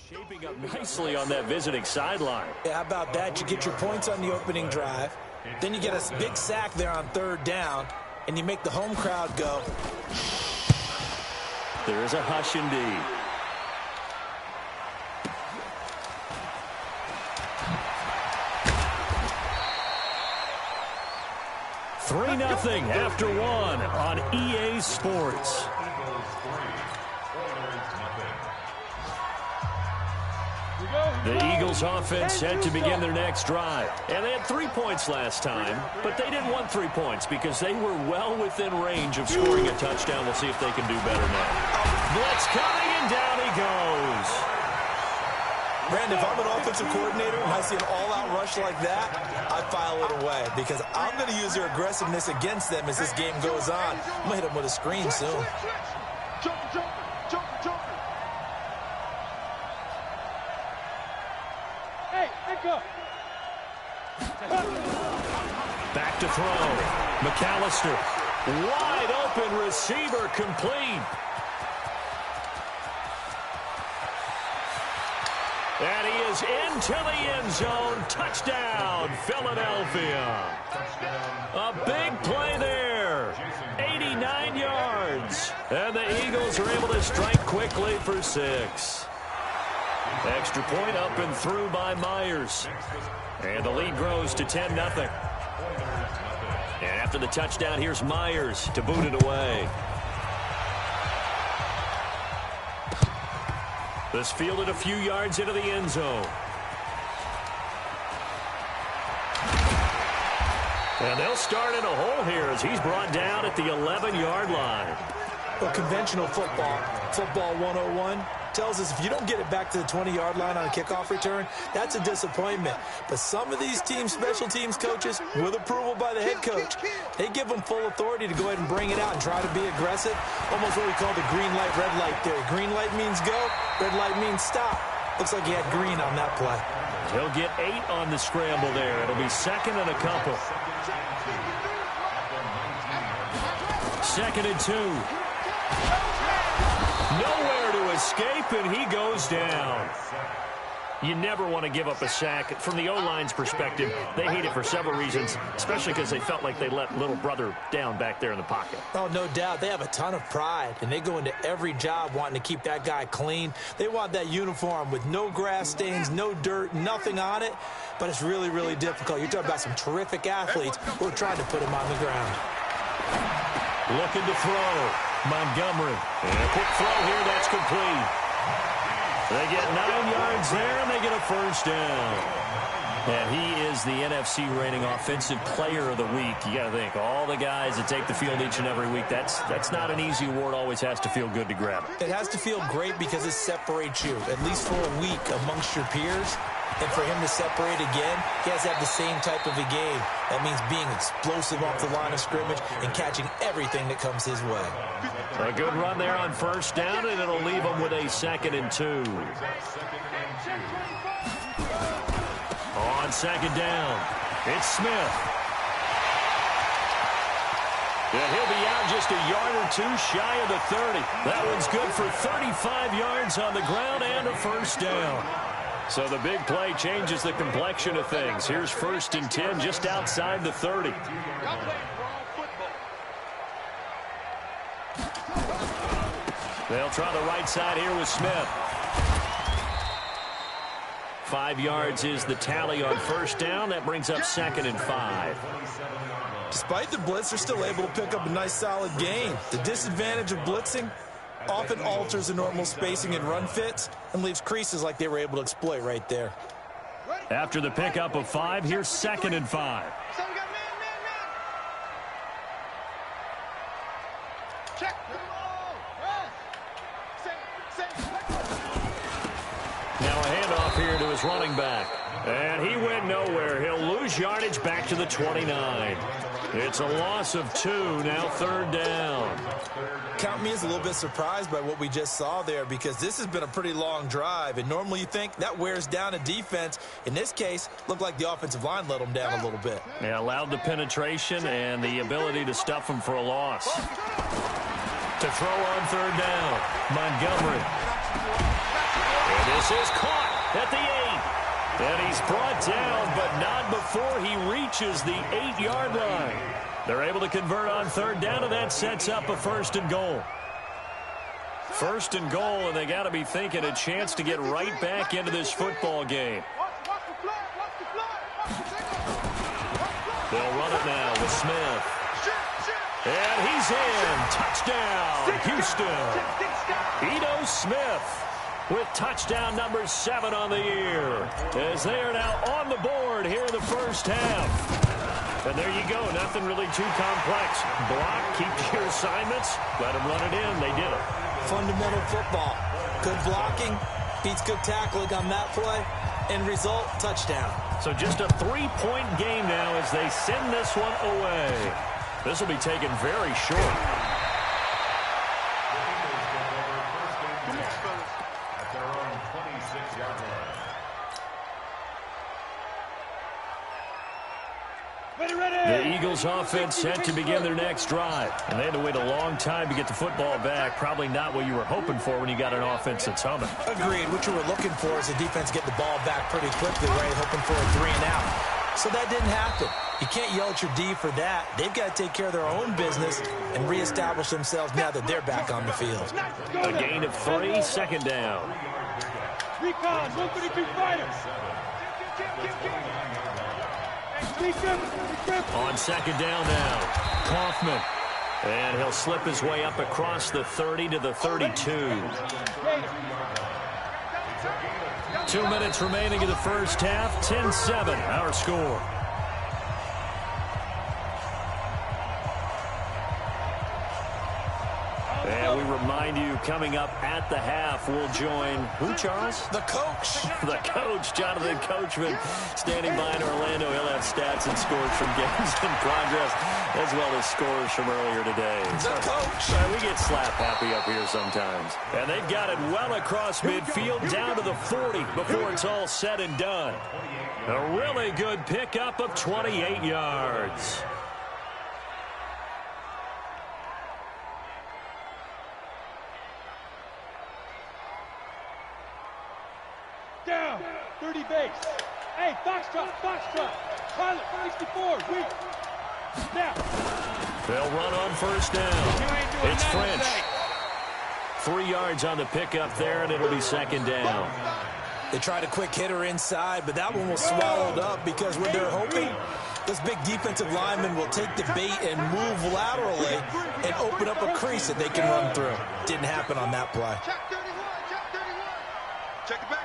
Shaping up nicely on that visiting sideline. Yeah, how about that? You get your points on the opening drive. Then you get a big sack there on third down, and you make the home crowd go. There is a hush indeed. Three 0 after one on EA Sports. The Eagles offense set to begin their next drive. And they had 3 points last time, but they didn't want 3 points because they were well within range of scoring a touchdown. We'll see if they can do better now. Blitz coming, and down he goes. Brandon, if I'm an offensive coordinator and I see an all-out rush like that, I file it away because I'm going to use their aggressiveness against them as this game goes on. I'm going to hit them with a screen soon. Back to throw. McAllister. Wide open receiver complete. And he is into the end zone. Touchdown, Philadelphia. A big play there. 89 yards. And the Eagles are able to strike quickly for 6. Extra point up and through by Myers. And the lead grows to 10-0. And after the touchdown, here's Myers to boot it away. This fielded a few yards into the end zone. And they'll start in a hole here as he's brought down at the 11-yard line. Well, conventional football 101, tells us if you don't get it back to the 20-yard line on a kickoff return, that's a disappointment. But some of these teams, special teams coaches, with approval by the head coach, they give them full authority to go ahead and bring it out and try to be aggressive. Almost what we call the green light, red light theory. Green light means go, red light means stop. Looks like he had green on that play. He'll get 8 on the scramble there. It'll be second and a couple. 2nd and 2. Nowhere to escape, and he goes down. You never want to give up a sack. From the O-line's perspective, they hate it for several reasons, especially because they felt like they let little brother down back there in the pocket. Oh, no doubt. They have a ton of pride, and they go into every job wanting to keep that guy clean. They want that uniform with no grass stains, no dirt, nothing on it, but it's really, really difficult. You're talking about some terrific athletes who are trying to put him on the ground. Looking to throw. Montgomery. And a quick throw here. That's complete. They get 9 yards there, and they get a first down. And he is the NFC rating offensive player of the week. You got to think, all the guys that take the field each and every week, that's not an easy award. Always has to feel good to grab it. It has to feel great because it separates you, at least for a week, amongst your peers. And for him to separate again, he has to have the same type of a game. That means being explosive off the line of scrimmage and catching everything that comes his way. A good run there on first down, and it'll leave him with a 2nd and 2. On 2nd down, it's Smith. And he'll be out just a yard or 2 shy of the 30. That one's good for 35 yards on the ground and a first down. So the big play changes the complexion of things. Here's 1st and 10 just outside the 30. They'll try the right side here with Smith. 5 yards is the tally on first down. That brings up 2nd and 5. Despite the blitz, they're still able to pick up a nice solid gain. The disadvantage of blitzing often alters the normal spacing and run fits and leaves creases like they were able to exploit right there. After the pickup of 5, here's 2nd and 5. Now a handoff here to his running back. And he went nowhere. He'll lose yardage back to the 29. It's a loss of 2, now 3rd down. Count me as a little bit surprised by what we just saw there because this has been a pretty long drive, and normally you think that wears down a defense. In this case, looked like the offensive line let them down a little bit. Yeah, allowed the penetration and the ability to stuff them for a loss. To throw on 3rd down, Montgomery. And this This is caught at the 8. And he's brought down, but not before he reaches the 8-yard line. They're able to convert on third down, and that sets up a first and goal. First and goal, and they got to be thinking a chance to get right back into this football game. They'll run it now with Smith. And he's in. Touchdown, Houston. Ito Smith with touchdown number 7 on the year, as they are now on the board here in the first half. And there you go. Nothing really too complex. Block, keep to your assignments, let them run it in. They did it. Fundamental football. Good blocking beats good tackling on that play. End result, touchdown. So just a 3-point game now as they send this one away. This will be taken very short. The Eagles offense set to begin their next drive. And they had to wait a long time to get the football back. Probably not what you were hoping for when you got an offense that's humming. Agreed. What you were looking for is the defense get the ball back pretty quickly, right? Hoping for a 3 and out. So that didn't happen. You can't yell at your D for that. They've got to take care of their own business and reestablish themselves now that they're back on the field. A gain of 3, second down. Recon, 132 fighters. On second down now, Kaufman. And he'll slip his way up across the 30 to the 32. 2 minutes remaining in the first half. 10-7, our score. And we remind you, coming up at the half, we'll join, who, Charles? The coach. The coach, Jonathan Coachman, standing by in Orlando. He'll have stats and scores from games in progress, as well as scores from earlier today. The coach. We get slap happy up here sometimes. And they've got it well across midfield, down to the 40 before it's all said and done. A really good pickup of 28 yards. Down, 30 base. Hey, Foxtrot. Pilot, 64, weak. Snap. They'll run on first down. It's French. 3 yards on the pickup there, and it'll be second down. They tried a quick hitter inside, but that one was swallowed up because when they're hoping, those big defensive linemen will take the bait and move laterally and open up a crease that they can run through. Didn't happen on that play. Check 31. Check the backer.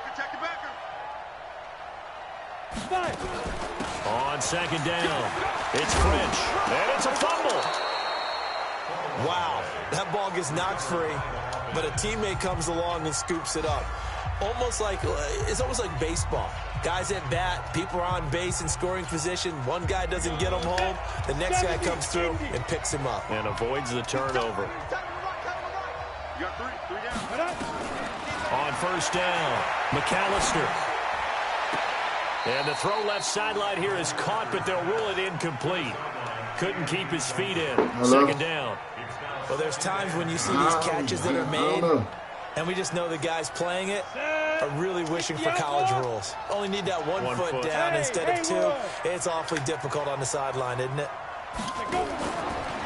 On second down, it's French, and it's a fumble. Wow, that ball gets knocked free, but a teammate comes along and scoops it up. It's almost like baseball. Guys at bat, people are on base in scoring position. One guy doesn't get him home. The next guy comes through and picks him up. And avoids the turnover. You got three down. On first down, McAllister. And the throw left sideline here is caught, but they'll rule it incomplete. Couldn't keep his feet in. Second down. Well, there's times when you see these catches that are made, and we just know the guys playing it are really wishing for college rules. Only need that one foot down instead of 2. It's awfully difficult on the sideline, isn't it?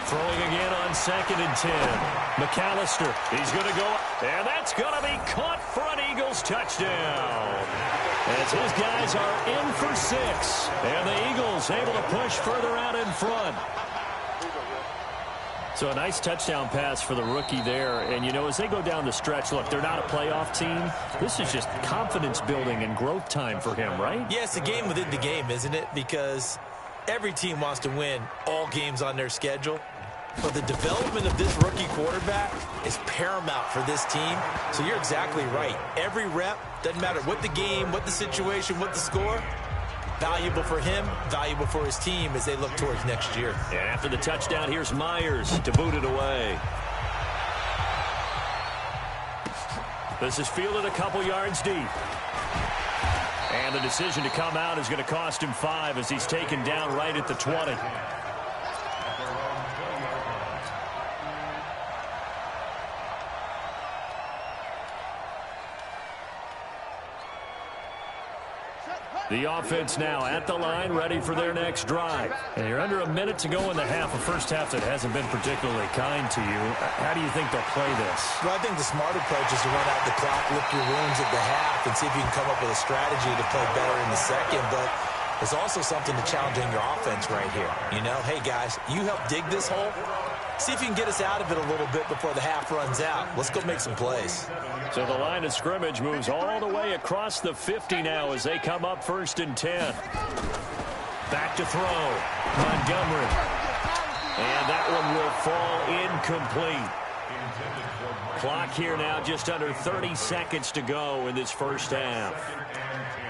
Throwing again on second and 10. McAllister, he's going to go, and that's going to be caught for an Eagles touchdown. As his guys are in for 6, and the Eagles able to push further out in front. So a nice touchdown pass for the rookie there. And, you know, as they go down the stretch, look, they're not a playoff team. This is just confidence building and growth time for him, right? Yeah, it's a game within the game, isn't it? Because every team wants to win all games on their schedule. But the development of this rookie quarterback is paramount for this team. So you're exactly right. Every rep, doesn't matter what the game, what the situation, what the score, valuable for him, valuable for his team as they look towards next year. And after the touchdown, here's Myers to boot it away. This is fielded a couple yards deep. And the decision to come out is going to cost him 5 as he's taken down right at the 20. The offense now at the line, ready for their next drive. And you're under a minute to go in the half, a first half that hasn't been particularly kind to you. How do you think they'll play this? Well, I think the smart approach is to run out the clock, lick your wounds at the half, and see if you can come up with a strategy to play better in the second. But there's also something to challenging your offense right here. You know, hey, guys, you help dig this hole. See if you can get us out of it a little bit before the half runs out. Let's go make some plays. So the line of scrimmage moves all the way across the 50 now as they come up 1st and 10. Back to throw. Montgomery. And that one will fall incomplete. Clock here now just under 30 seconds to go in this first half.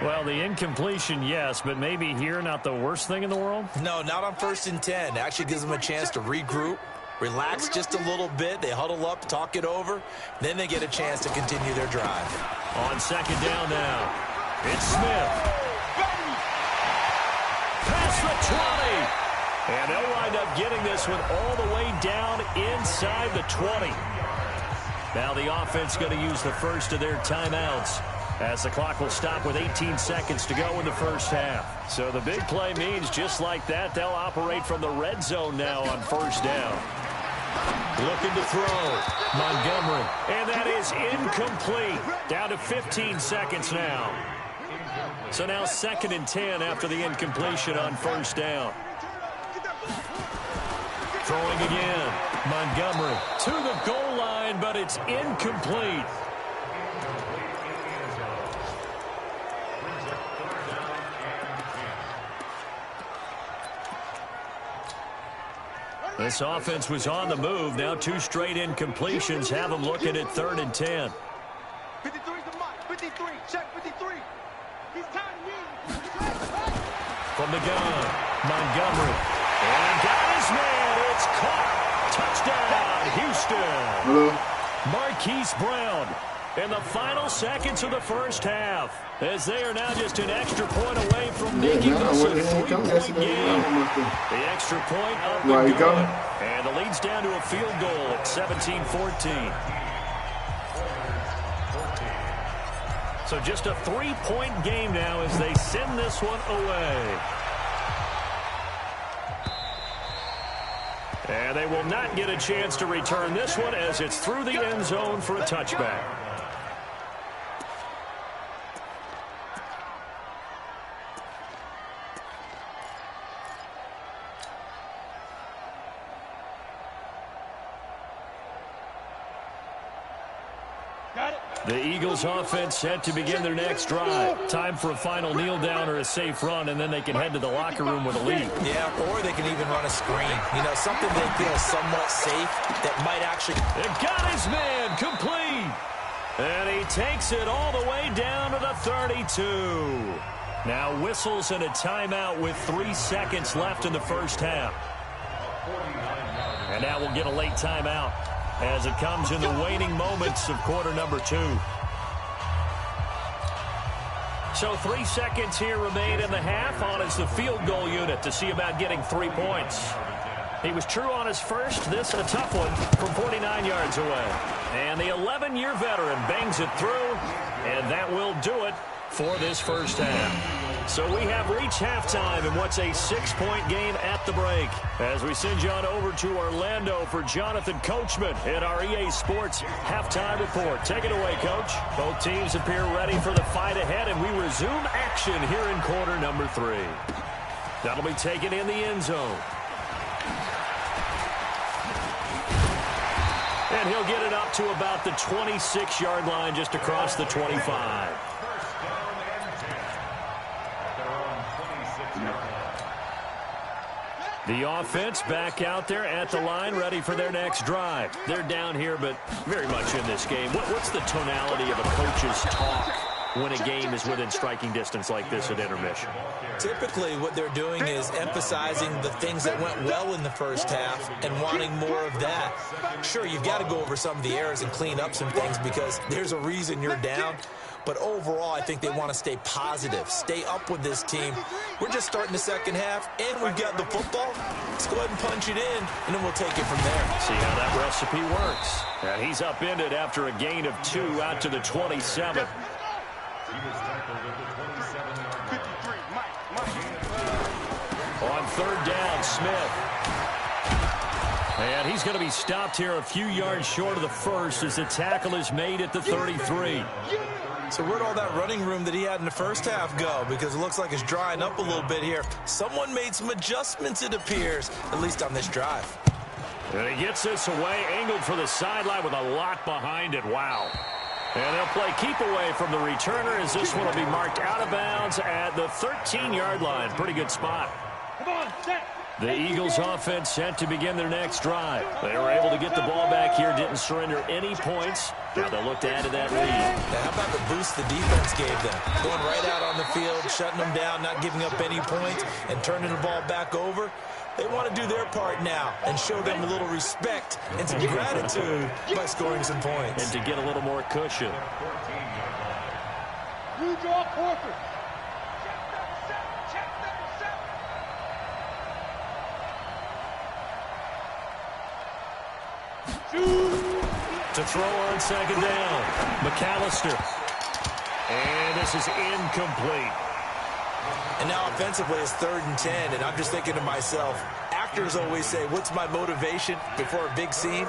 Well, the incompletion, yes, but maybe here not the worst thing in the world? No, not on 1st and 10. It actually gives them a chance to regroup, relax just a little bit. They huddle up, talk it over. Then they get a chance to continue their drive. On 2nd down now, it's Smith. Past the 20. And they'll wind up getting this one all the way down inside the 20. Now the offense going to use the first of their timeouts, as the clock will stop with 18 seconds to go in the first half. So the big play means just like that, they'll operate from the red zone now on 1st down. Looking to throw. Montgomery. And that is incomplete. Down to 15 seconds now. So now 2nd and 10 after the incompletion on 1st down. Throwing again. Montgomery to the goal line, but it's incomplete. This offense was on the move. Now 2 straight incompletions have them looking at 3rd and 10. 53 to Mike. 53. Check 53. He's tied in. From the gun, Montgomery. And got his man. It's caught. Touchdown, Houston. Marquise Brown in the final seconds of the first half, as they are now just an extra point away from making this a 3-point game. The extra point up and good. And the lead's down to a field goal at 17-14. So just a 3-point game now as they send this one away. And they will not get a chance to return this one as it's through the end zone for a touchback. The Eagles offense set to begin their next drive. Time for a final kneel down or a safe run, and then they can head to the locker room with a lead. Yeah, or they can even run a screen. You know, something they feel somewhat safe that might actually... It got his man complete. And he takes it all the way down to the 32. Now whistles and a timeout with 3 seconds left in the first half. And now we'll get a late timeout as it comes in the waning moments of quarter number 2. So 3 seconds here remain in the half on as the field goal unit to see about getting 3 points. He was true on his first. This a tough one from 49 yards away. And the 11-year veteran bangs it through, and that will do it for this first half. So we have reached halftime in what's a 6-point game at the break. As we send you on over to Orlando for Jonathan Coachman in our EA Sports Halftime Report. Take it away, Coach. Both teams appear ready for the fight ahead, and we resume action here in quarter number 3. That'll be taken in the end zone. And he'll get it up to about the 26-yard line just across the 25. The offense back out there at the line, ready for their next drive. They're down here, but very much in this game. What's the tonality of a coach's talk when a game is within striking distance like this at intermission? Typically, what they're doing is emphasizing the things that went well in the first half and wanting more of that. Sure, you've got to go over some of the errors and clean up some things because there's a reason you're down. But overall, I think they want to stay positive, stay up with this team. We're just starting the second half, and we've got the football. Let's go ahead and punch it in, and then we'll take it from there. See how that recipe works. And he's upended after a gain of 2 out to the 27. He was tackled at the 27-yard line. third down, Smith. And he's going to be stopped here a few yards short of the first as the tackle is made at the 33. So where'd all that running room that he had in the first half go? Because it looks like it's drying up a little bit here. Someone made some adjustments, it appears, at least on this drive. And he gets this away, angled for the sideline with a lot behind it. Wow. And they'll play keep away from the returner as this one will be marked out of bounds at the 13-yard line. Pretty good spot. Come on, set. The Eagles offense set to begin their next drive. They were able to get the ball back here, didn't surrender any points. Now they'll look to add to that lead. Now, how about the boost the defense gave them? Going right out on the field, shutting them down, not giving up any points, and turning the ball back over. They want to do their part now and show them a little respect and some gratitude by scoring some points. And to get a little more cushion. You draw Horford. To throw on second down, McAllister. And this is incomplete. And now offensively it's 3rd and 10, and I'm just thinking to myself, actors always say, what's my motivation before a big scene?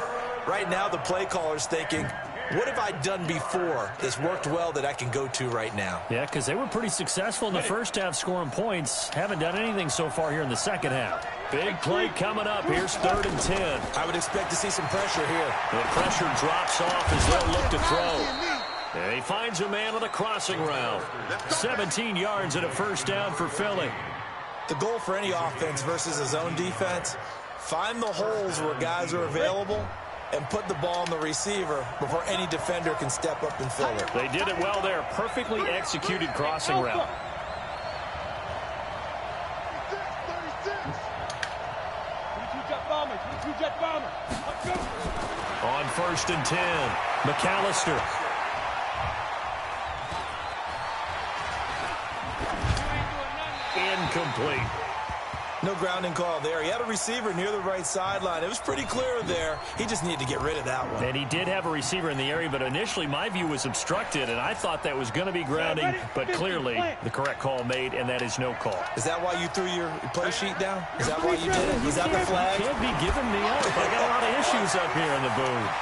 Right now the play caller's thinking, what have I done before that's worked well that I can go to right now? Yeah, because they were pretty successful in the first half scoring points. Haven't done anything so far here in the second half. Big play coming up. Here's 3rd and 10. I would expect to see some pressure here. The pressure drops off as they'll look to throw. And he finds a man on a crossing route. 17 yards and a first down for Philly. The goal for any offense versus a zone defense, find the holes where guys are available and put the ball on the receiver before any defender can step up and fill it. They did it well there. Perfectly executed crossing route. On 1st and 10, McAllister. Incomplete. No grounding call there. He had a receiver near the right sideline. It was pretty clear there. He just needed to get rid of that one. And he did have a receiver in the area, but initially my view was obstructed, and I thought that was going to be grounding, but clearly the correct call made, and that is no call. Is that why you threw your play sheet down? Is that why you did it? Was that the flag? You can't be giving me up. I got a lot of issues up here in the booth.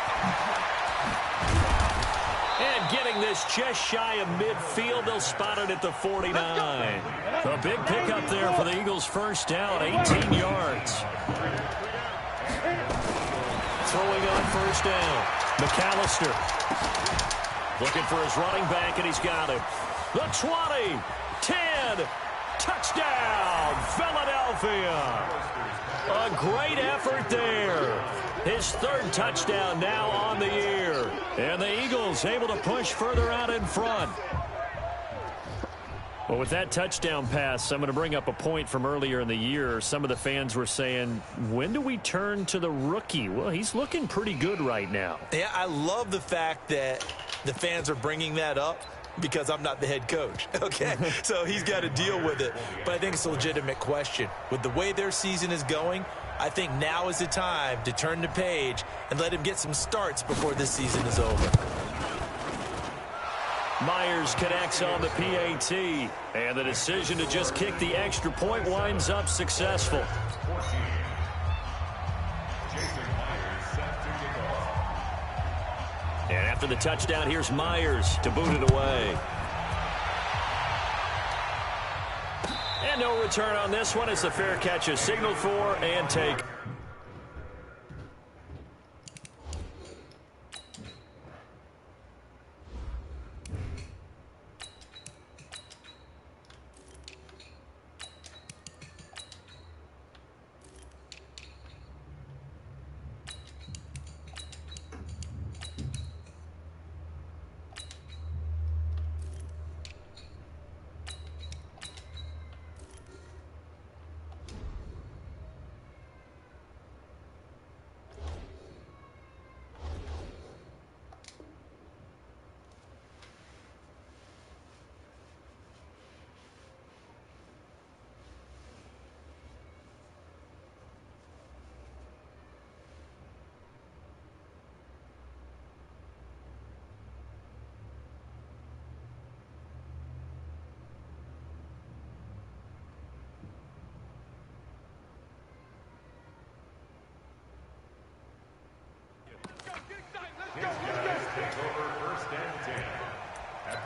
And getting this just shy of midfield, they'll spot it at the 49. A big pickup there for the Eagles' first down, 18 yards. Throwing on first down, McAllister. Looking for his running back, and he's got it. The 20, 10, touchdown, Philadelphia. A great effort there. His 3rd touchdown now on the year. And the Eagles able to push further out in front. Well, with that touchdown pass, I'm going to bring up a point from earlier in the year. Some of the fans were saying, when do we turn to the rookie? Well, he's looking pretty good right now. Yeah, I love the fact that the fans are bringing that up because I'm not the head coach, okay? So he's got to deal with it. But I think it's a legitimate question. With the way their season is going, I think now is the time to turn the page and let him get some starts before this season is over. Myers connects on the PAT, and the decision to just kick the extra point winds up successful. And after the touchdown, here's Myers to boot it away. And no return on this one as the fair catch is signaled for and take.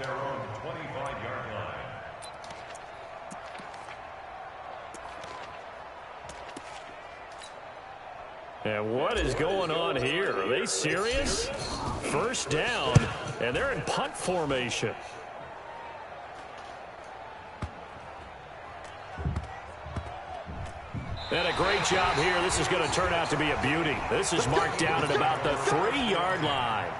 their own 25-yard line. And what is going on here? Are they serious? First down, and they're in punt formation. And a great job here. This is going to turn out to be a beauty. This is marked down at about the 3-yard line.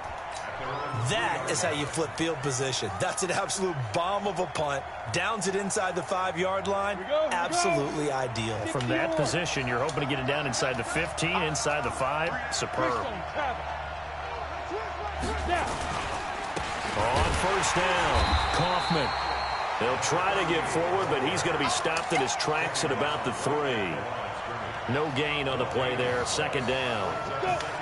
That is how you flip field position. That's an absolute bomb of a punt. Downs it inside the 5-yard line. Absolutely ideal. From that position, you're hoping to get it down inside the 15, inside the 5. Superb. On first down, Kaufman. They'll try to get forward, but he's going to be stopped in his tracks at about the 3. No gain on the play there. Second down.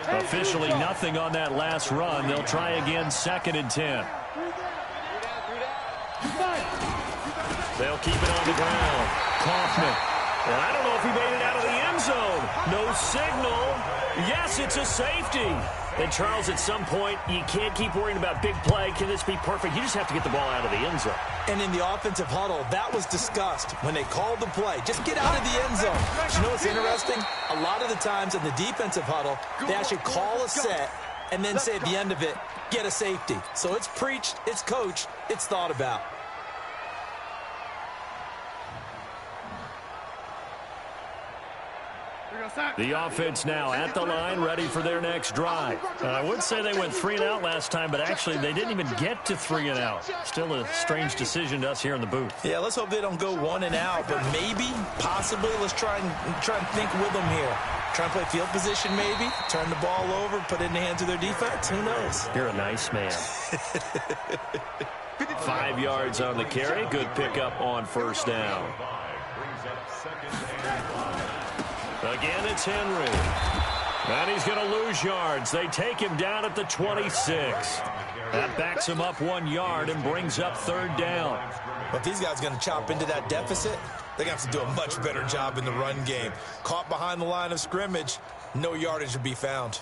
Officially nothing on that last run. They'll try again, 2nd and 10. They'll keep it on the ground. Kaufman. And I don't know if he made it out of the end zone. No signal. Yes, it's a safety. And, Charles, at some point, you can't keep worrying about big play. Can this be perfect? You just have to get the ball out of the end zone. And in the offensive huddle, that was discussed when they called the play. Just get out of the end zone. But you know what's interesting? A lot of the times in the defensive huddle, they actually call a set and then say at the end of it, get a safety. So it's preached, it's coached, it's thought about. The offense now at the line, ready for their next drive. I would say they went 3 and out last time, but actually they didn't even get to 3 and out. Still a strange decision to us here in the booth. Yeah, let's hope they don't go 1 and out, but maybe, possibly, let's try and think with them here. Try and play field position maybe, turn the ball over, put it in the hands of their defense. Who knows? You're a nice man. 5 yards on the carry. Good pickup on first down. Again, it's Henry. And he's going to lose yards. They take him down at the 26. That backs him up 1 yard and brings up 3rd down. But these guys are going to chop into that deficit. They're going to have to do a much better job in the run game. Caught behind the line of scrimmage, no yardage to be found.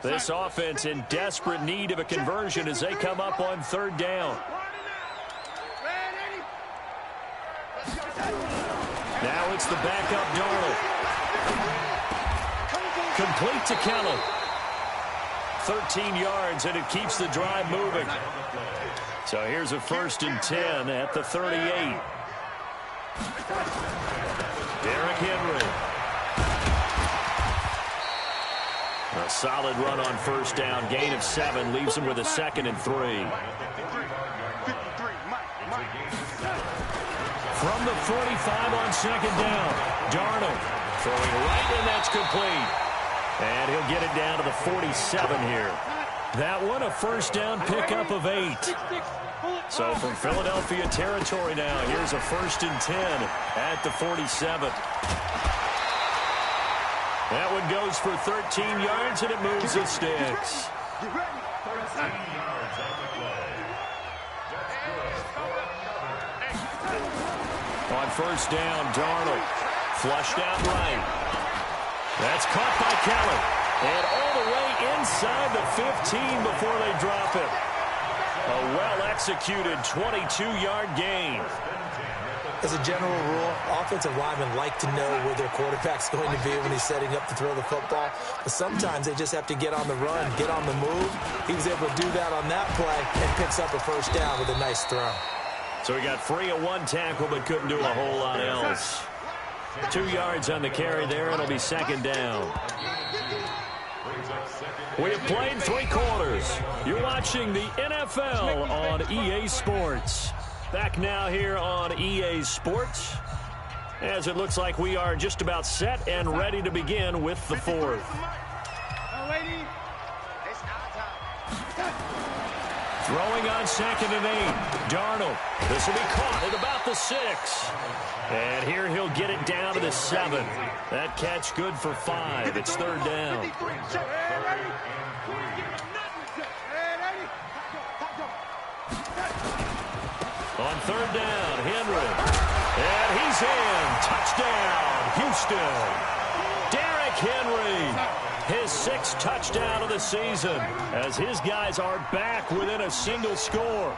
This offense in desperate need of a conversion as they come up on 3rd down. Now it's the backup Darnold. Complete to Kelly. 13 yards, and it keeps the drive moving. So here's a 1st and 10 at the 38. Derrick Henry. A solid run on first down. Gain of 7 leaves him with a 2nd and 3. From the 45 on 2nd down, Darnold throwing right, and that's complete. And he'll get it down to the 47 here. That one a first down pickup of 8. So from Philadelphia territory now, here's a 1st and 10 at the 47. That one goes for 13 yards, and it moves the sticks. On first down, Darnold flushed out right. That's caught by Kelly. And all the way inside the 15 before they drop it. A well-executed 22-yard gain. As a general rule, offensive linemen like to know where their quarterback's going to be when he's setting up to throw the football. But sometimes they just have to get on the run, get on the move. He was able to do that on that play and picks up a first down with a nice throw. So he got free of 1 tackle but couldn't do a whole lot else. 2 yards on the carry there, and it'll be 2nd down. We have played 3 quarters. You're watching the NFL on EA Sports. Back now here on EA Sports, as it looks like we are just about set and ready to begin with the 4th. Throwing on 2nd and 8. Darnold. This will be caught at about the 6. And here he'll get it down to the 7. That catch good for 5. It's 3rd down. On 3rd down, Henry. And he's in. Touchdown, Houston. Derrick Henry, his 6th touchdown of the season, as his guys are back within a single score.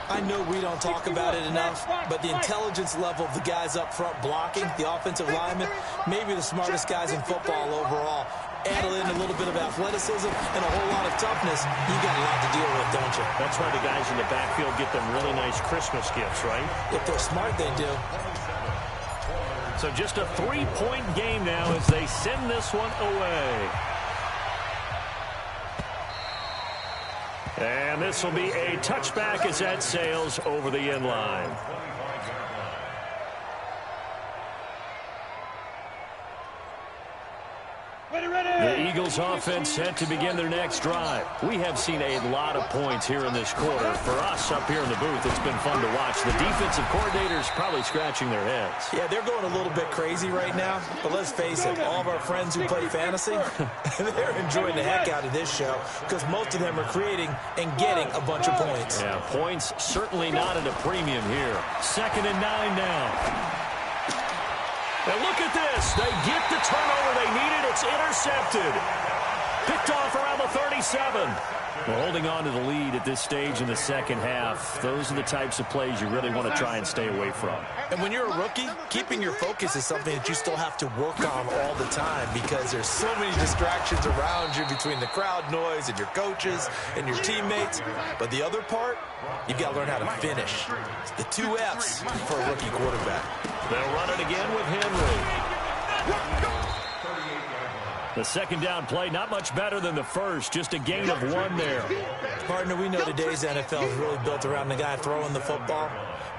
I know we don't talk about it enough, but the intelligence level of the guys up front blocking, the offensive linemen, maybe the smartest guys in football overall. Add in a little bit of athleticism and a whole lot of toughness, you got a lot to deal with, don't you? That's why the guys in the backfield get them really nice Christmas gifts, right? If they're smart, they do. So just a 3-point game now as they send this one away. And this will be a touchback as that sails over the end line. The Eagles offense set to begin their next drive. We have seen a lot of points here in this quarter. For us up here in the booth, it's been fun to watch. The defensive coordinators probably scratching their heads. Yeah, they're going a little bit crazy right now. But let's face it, all of our friends who play fantasy, they're enjoying the heck out of this show because most of them are creating and getting a bunch of points. Yeah, points certainly not at a premium here. 2nd and 9 now. And look at this. They get the turnover they needed. It's intercepted. Picked off around the 37. Well, holding on to the lead at this stage in the second half, those are the types of plays you really want to try and stay away from. And when you're a rookie, keeping your focus is something that you still have to work on all the time because there's so many distractions around you between the crowd noise and your coaches and your teammates. But the other part, you've got to learn how to finish. It's the 2 F's for a rookie quarterback. They'll run it again with Henry. The second down play, not much better than the first, just a gain of 1 there. Partner, we know today's NFL is really built around the guy throwing the football.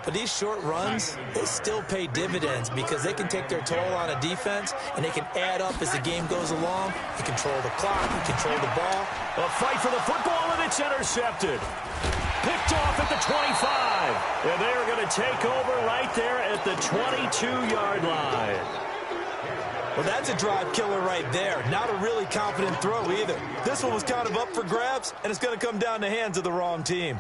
But these short runs, they still pay dividends because they can take their toll on a defense and they can add up as the game goes along. You control the clock, you control the ball. A fight for the football, and it's intercepted. Picked off at the 25. And they're going to take over right there at the 22-yard line. Well, that's a drive killer right there. Not a really confident throw either. This one was kind of up for grabs, and it's going to come down the hands of the wrong team.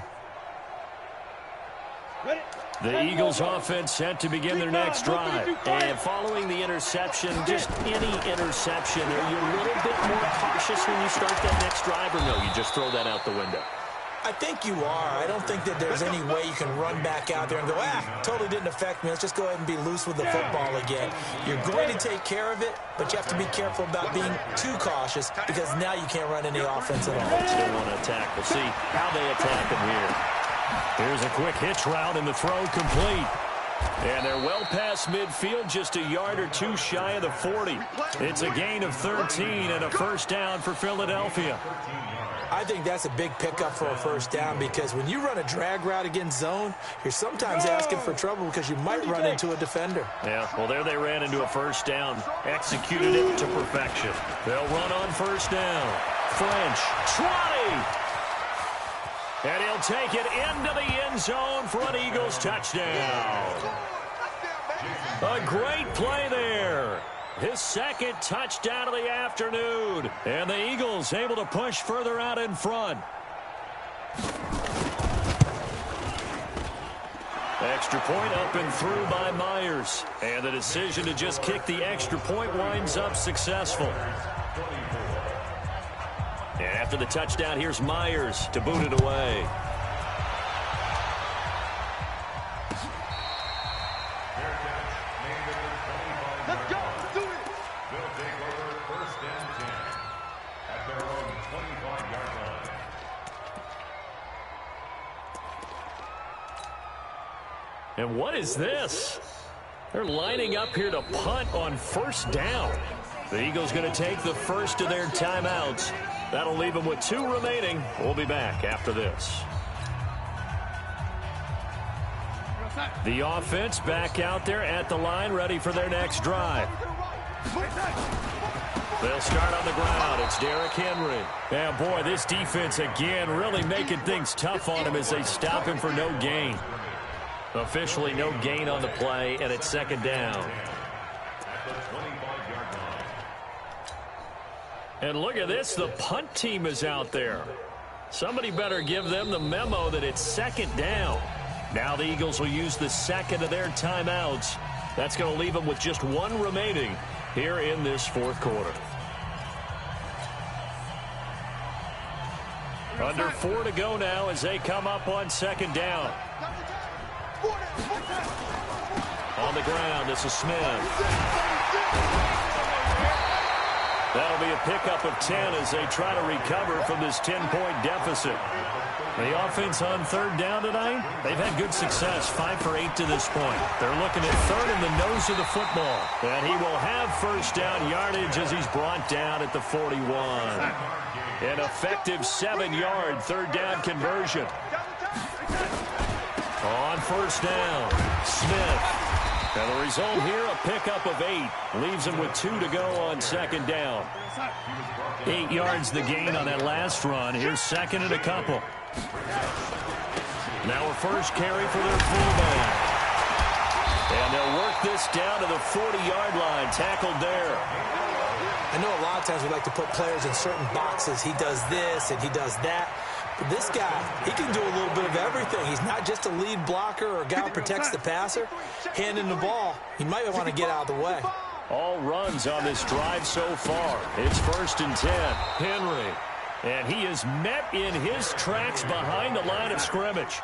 The Eagles offense set to begin their next drive. And following the interception, just any interception, are you a little bit more cautious when you start that next drive, or no, you just throw that out the window? I think you are. I don't think that there's any way you can run back out there and go, totally didn't affect me. Let's just go ahead and be loose with the football again. You're going to take care of it, but you have to be careful about being too cautious because now you can't run any offense at all. Still want to attack. We'll see how they attack them here. Here's a quick hitch route, and the throw complete. And they're well past midfield, just a yard or 2 shy of the 40. It's a gain of 13 and a first down for Philadelphia. I think that's a big pickup for a first down because when you run a drag route against zone, you're sometimes asking for trouble because you might run into a defender. Yeah, well, there they ran into a first down. Executed it to perfection. They'll run on first down. French, 20. And he'll take it into the end zone for an Eagles touchdown. A great play there. His 2nd touchdown of the afternoon. And the Eagles able to push further out in front. Extra point up and through by Myers. And the decision to just kick the extra point winds up successful. And after the touchdown, here's Myers to boot it away. Let's go. Do it. They'll take over 1st and 10 at their own 25-yard line. And what is this? They're lining up here to punt on first down. The Eagles going to take the first of their timeouts. That'll leave them with 2 remaining. We'll be back after this. The offense back out there at the line, ready for their next drive. They'll start on the ground. It's Derrick Henry. And boy, this defense again really making things tough on him as they stop him for no gain. Officially no gain on the play, and it's 2nd down. And look at this, the punt team is out there. Somebody better give them the memo that it's 2nd down. Now the Eagles will use the 2nd of their timeouts. That's going to leave them with just 1 remaining here in this 4th quarter. Under 4 to go now as they come up on second down. On the ground, this is Smith. That'll be a pickup of 10 as they try to recover from this 10-point deficit. The offense on third down tonight, they've had good success, 5 for 8 to this point. They're looking at third in the nose of the football. And he will have first down yardage as he's brought down at the 41. An effective 7-yard third down conversion. On first down, Smith. And the result here, a pickup of 8. Leaves him with 2 to go on second down. 8 yards the gain on that last run. Here's second and a couple. Now a first carry for their fullback. And they'll work this down to the 40-yard line. Tackled there. I know a lot of times we like to put players in certain boxes. He does this and he does that. But this guy, he can do a little bit of everything. He's not just a lead blocker or a guy who protects the passer. Handing the ball, he might want to get out of the way. All runs on this drive so far. It's first and 10. Henry. And he is met in his tracks behind the line of scrimmage.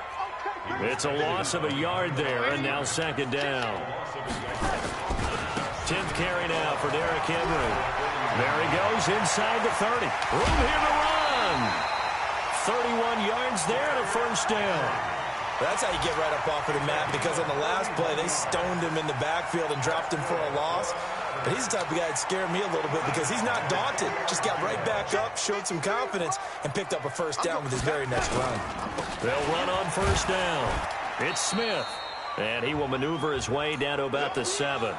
It's a loss of a yard there, and now second down. 10th carry now for Derrick Henry. There he goes inside the 30. Room here to run. 31 yards there and a first down. That's how you get right up off of the mat, because on the last play, they stoned him in the backfield and dropped him for a loss. But he's the type of guy that scared me a little bit because he's not daunted. Just got right back up, showed some confidence, and picked up a first down with his very next run. They'll run on first down. It's Smith. And he will maneuver his way down to about the 7.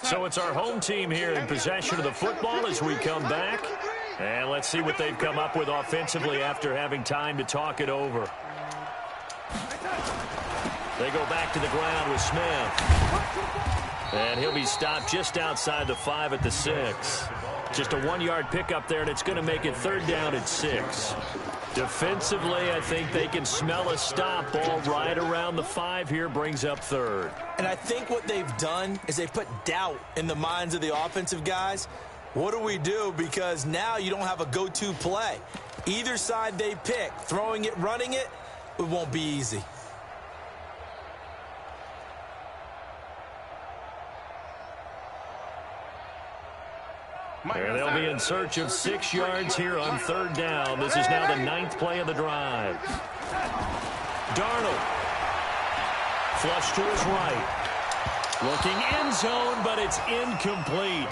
So it's our home team here in possession of the football as we come back. And let's see what they've come up with offensively after having time to talk it over. They go back to the ground with Smith. And he'll be stopped just outside the 5 at the 6. Just a 1-yard pickup there, and it's going to make it third down at 6. Defensively, I think they can smell a stop. Ball right around the 5 here, brings up third. And I think what they've done is they put doubt in the minds of the offensive guys. What do we do? Because now you don't have a go-to play. Either side they pick, throwing it, running it, it won't be easy. There they'll be in search of 6 yards here on third down. This is now the 9th play of the drive. Darnold. Flush to his right. Looking end zone, but it's incomplete.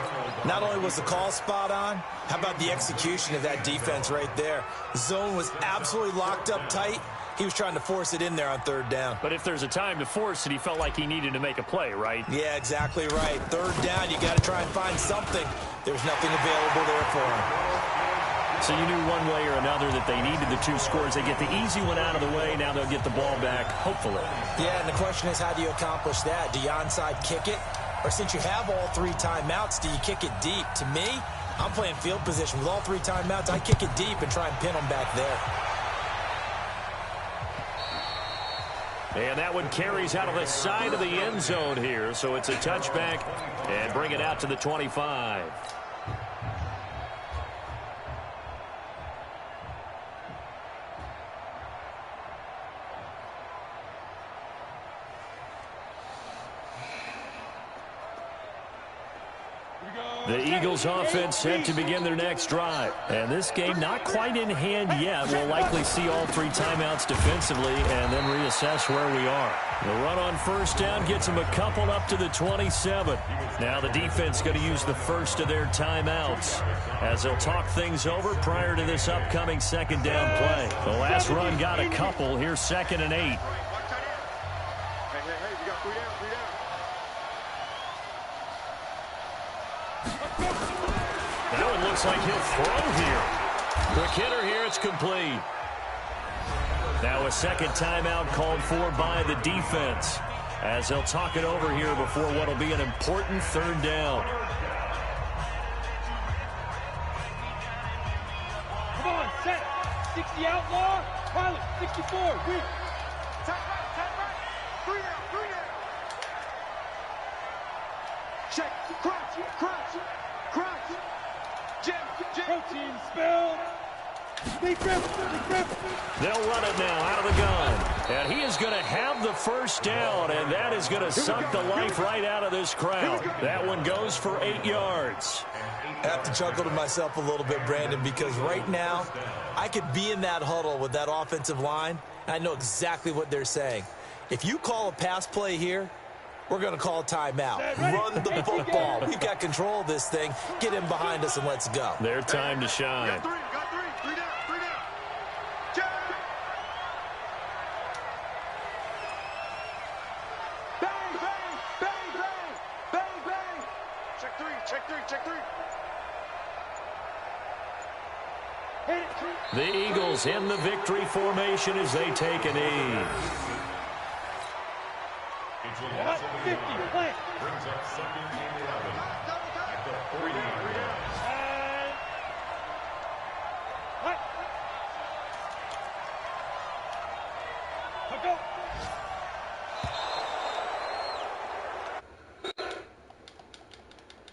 Not only was the call spot on, how about the execution of that defense right there? The zone was absolutely locked up tight. He was trying to force it in there on third down. But if there's a time to force it, he felt like he needed to make a play, right? Yeah, exactly right. Third down, you got to try and find something. There was nothing available there for him. So you knew one way or another that they needed the 2 scores. They get the easy one out of the way. Now they'll get the ball back, hopefully. Yeah, and the question is, how do you accomplish that? Do you onside kick it? Or since you have all 3 timeouts, do you kick it deep? To me, I'm playing field position. With all 3 timeouts, I kick it deep and try and pin them back there. And that one carries out of the side of the end zone here. So it's a touchback and bring it out to the 25. The Eagles offense set to begin their next drive. And this game not quite in hand yet. We'll likely see all 3 timeouts defensively and then reassess where we are. The run on first down gets them a couple up to the 27. Now the defense going to use the first of their timeouts as they'll talk things over prior to this upcoming second down play. The last run got a couple. Here's 2nd and 8. Looks like he'll throw here. Quick hitter here, it's complete. Now a second timeout called for by the defense as they'll talk it over here before what will be an important third down. Come on, set. 60 outlaw. Pilot, 64. Win. Tap right. 3 down. Bill. Deep grip. They'll run it now out of the gun. And he is going to have the first down, and that is going to suck the life right out of this crowd. That one goes for 8 yards. I have to chuckle to myself a little bit, Brandon, because right now I could be in that huddle with that offensive line, and I know exactly what they're saying. If you call a pass play here, we're going to call a timeout. Run the football. We've got control of this thing. Get him behind us and let's go. Their time to shine. Got three. Three down. Check. Bang. Check three. The Eagles in the victory formation as they take a knee. 50, plant. Brings up second and 11 at the 40-yard line. Go.